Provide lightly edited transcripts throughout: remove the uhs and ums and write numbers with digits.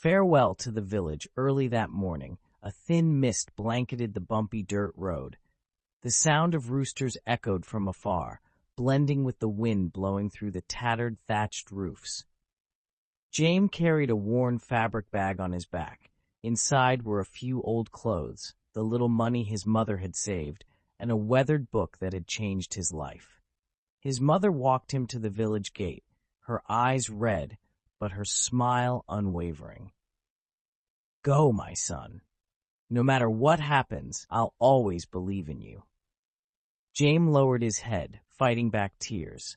Farewell to the village. Early that morning, a thin mist blanketed the bumpy dirt road. The sound of roosters echoed from afar, blending with the wind blowing through the tattered thatched roofs. Jame carried a worn fabric bag on his back. Inside were a few old clothes, the little money his mother had saved, and a weathered book that had changed his life. His mother walked him to the village gate, her eyes red, but her smile unwavering. "Go, my son. No matter what happens, I'll always believe in you." Jame lowered his head, fighting back tears.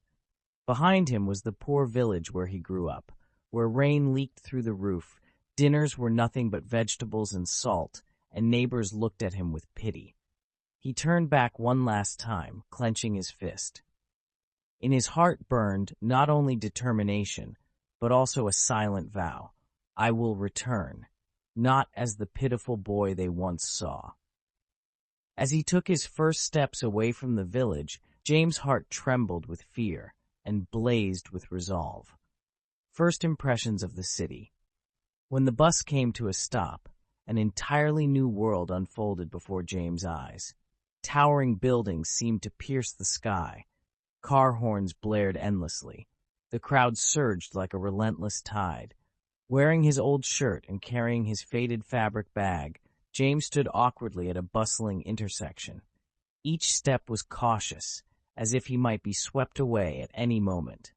Behind him was the poor village where he grew up, where rain leaked through the roof, dinners were nothing but vegetables and salt, and neighbors looked at him with pity. He turned back one last time, clenching his fist. In his heart burned not only determination, but also a silent vow. I will return, not as the pitiful boy they once saw. As he took his first steps away from the village, James' heart trembled with fear and blazed with resolve. First impressions of the city. When the bus came to a stop, an entirely new world unfolded before James' eyes. Towering buildings seemed to pierce the sky. Car horns blared endlessly. The crowd surged like a relentless tide. Wearing his old shirt and carrying his faded fabric bag, James stood awkwardly at a bustling intersection. Each step was cautious, as if he might be swept away at any moment.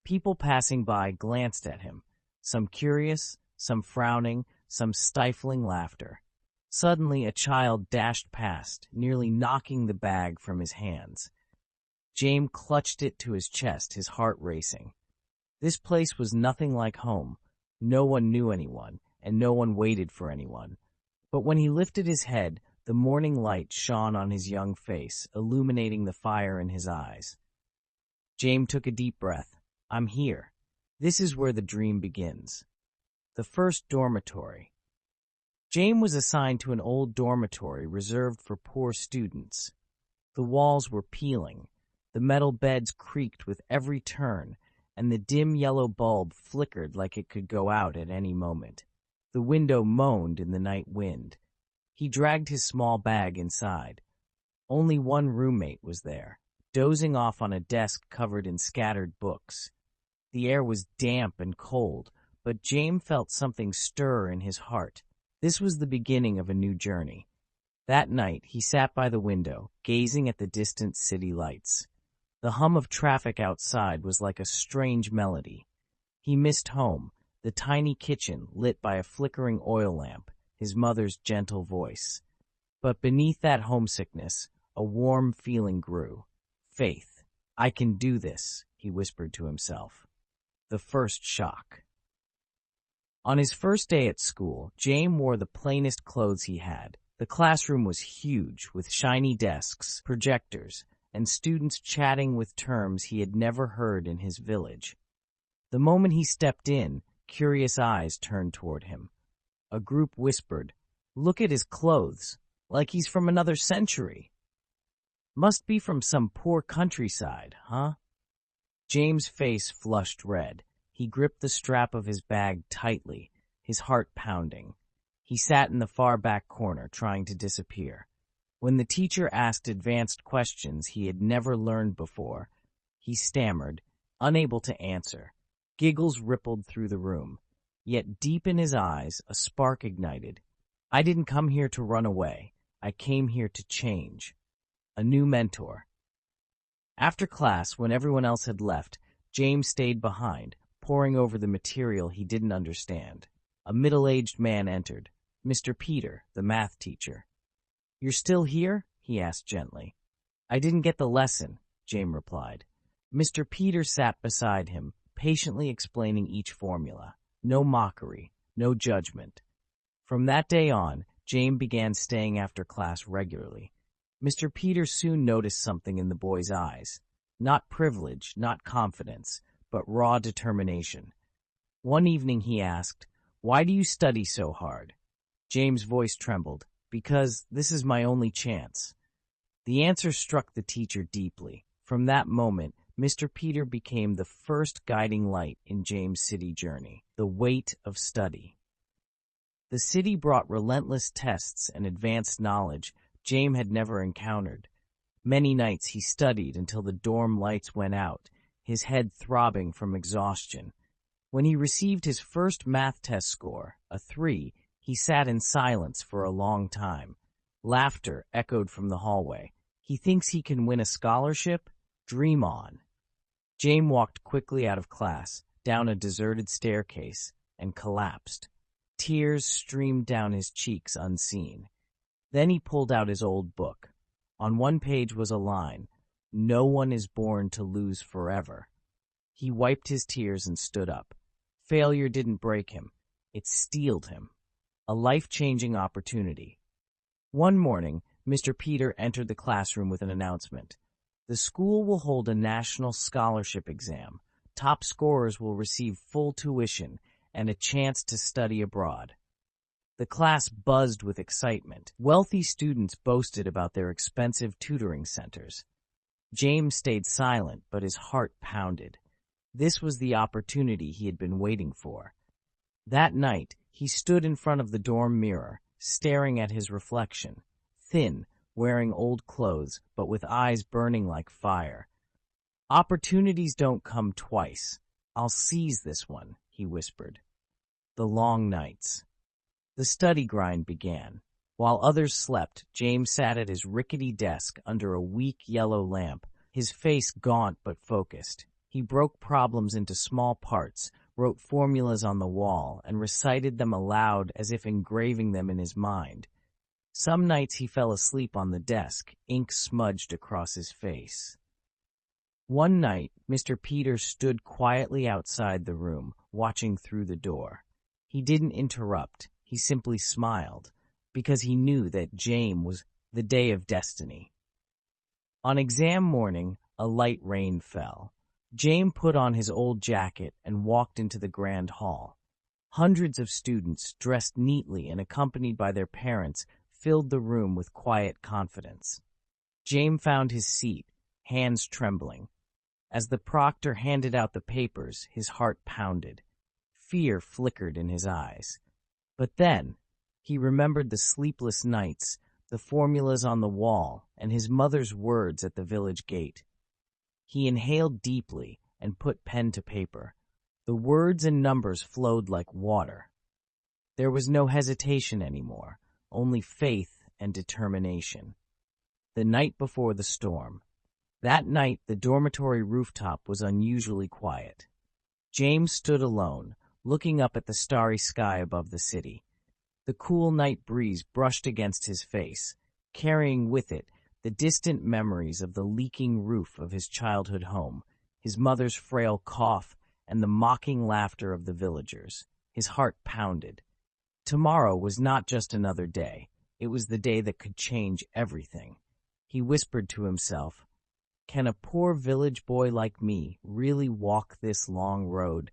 People passing by glanced at him, some curious, some frowning, some stifling laughter. Suddenly, a child dashed past, nearly knocking the bag from his hands. James clutched it to his chest, his heart racing. This place was nothing like home. No one knew anyone, and no one waited for anyone. But when he lifted his head, the morning light shone on his young face, illuminating the fire in his eyes. James took a deep breath. I'm here. This is where the dream begins. The first dormitory. James was assigned to an old dormitory reserved for poor students. The walls were peeling. The metal beds creaked with every turn, and the dim yellow bulb flickered like it could go out at any moment. The window moaned in the night wind. He dragged his small bag inside. Only one roommate was there, dozing off on a desk covered in scattered books. The air was damp and cold, but James felt something stir in his heart. This was the beginning of a new journey. That night, he sat by the window, gazing at the distant city lights. The hum of traffic outside was like a strange melody. He missed home, the tiny kitchen lit by a flickering oil lamp, his mother's gentle voice. But beneath that homesickness, a warm feeling grew. Faith. I can do this, he whispered to himself. The first shock. On his first day at school, James wore the plainest clothes he had. The classroom was huge, with shiny desks, projectors, and students chatting with terms he had never heard in his village. The moment he stepped in, curious eyes turned toward him. A group whispered, "Look at his clothes, like he's from another century. Must be from some poor countryside, huh?" James' face flushed red. He gripped the strap of his bag tightly, his heart pounding. He sat in the far back corner, trying to disappear. When the teacher asked advanced questions he had never learned before, he stammered, unable to answer. Giggles rippled through the room. Yet deep in his eyes, a spark ignited. I didn't come here to run away. I came here to change. A new mentor. After class, when everyone else had left, James stayed behind, poring over the material he didn't understand. A middle-aged man entered. Mr. Peter, the math teacher. "You're still here?" he asked gently. "I didn't get the lesson," James replied. Mr. Peter sat beside him, patiently explaining each formula. No mockery, no judgment. From that day on, James began staying after class regularly. Mr. Peter soon noticed something in the boy's eyes. Not privilege, not confidence, but raw determination. One evening he asked, "Why do you study so hard?" James' voice trembled. "Because this is my only chance." The answer struck the teacher deeply. From that moment, Mr. Peter became the first guiding light in James' city journey. The weight of study. The city brought relentless tests and advanced knowledge Jame had never encountered. Many nights he studied until the dorm lights went out, his head throbbing from exhaustion. When he received his first math test score, a 3, he sat in silence for a long time. Laughter echoed from the hallway. He thinks he can win a scholarship? Dream on. Jame walked quickly out of class, down a deserted staircase, and collapsed. Tears streamed down his cheeks unseen. Then he pulled out his old book. On one page was a line, "No one is born to lose forever." He wiped his tears and stood up. Failure didn't break him. It steeled him. A life-changing opportunity. One morning, Mr. Peter entered the classroom with an announcement. The school will hold a national scholarship exam. Top scorers will receive full tuition and a chance to study abroad. The class buzzed with excitement. Wealthy students boasted about their expensive tutoring centers. James stayed silent, but his heart pounded. This was the opportunity he had been waiting for. That night, he stood in front of the dorm mirror, staring at his reflection, thin, wearing old clothes, but with eyes burning like fire. "Opportunities don't come twice. I'll seize this one," he whispered. The long nights. The study grind began. While others slept, James sat at his rickety desk under a weak yellow lamp, his face gaunt but focused. He broke problems into small parts, wrote formulas on the wall, and recited them aloud as if engraving them in his mind. Some nights he fell asleep on the desk, ink smudged across his face. One night, Mr. Peter stood quietly outside the room, watching through the door. He didn't interrupt, he simply smiled, because he knew that Jame was the day of destiny. On exam morning, a light rain fell. Jame put on his old jacket and walked into the grand hall. Hundreds of students, dressed neatly and accompanied by their parents, filled the room with quiet confidence. Jame found his seat, hands trembling. As the proctor handed out the papers, his heart pounded. Fear flickered in his eyes. But then, he remembered the sleepless nights, the formulas on the wall, and his mother's words at the village gate. He inhaled deeply and put pen to paper. The words and numbers flowed like water. There was no hesitation anymore, only faith and determination. The night before the storm. That night, the dormitory rooftop was unusually quiet. James stood alone, looking up at the starry sky above the city. The cool night breeze brushed against his face, carrying with it the distant memories of the leaking roof of his childhood home, his mother's frail cough, and the mocking laughter of the villagers. His heart pounded. Tomorrow was not just another day. It was the day that could change everything. He whispered to himself, "Can a poor village boy like me really walk this long road?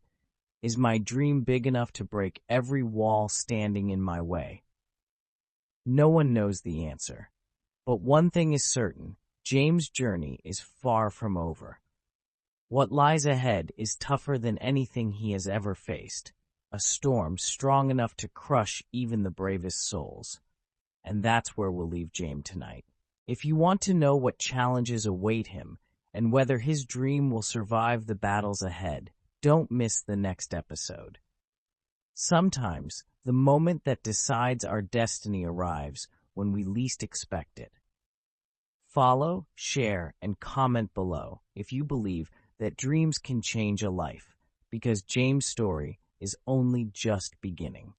Is my dream big enough to break every wall standing in my way?" No one knows the answer. But one thing is certain, James' journey is far from over. What lies ahead is tougher than anything he has ever faced, a storm strong enough to crush even the bravest souls. And that's where we'll leave Jame tonight. If you want to know what challenges await him and whether his dream will survive the battles ahead, don't miss the next episode. Sometimes, the moment that decides our destiny arrives when we least expect it. Follow, share, and comment below if you believe that dreams can change a life, because James' story is only just beginning.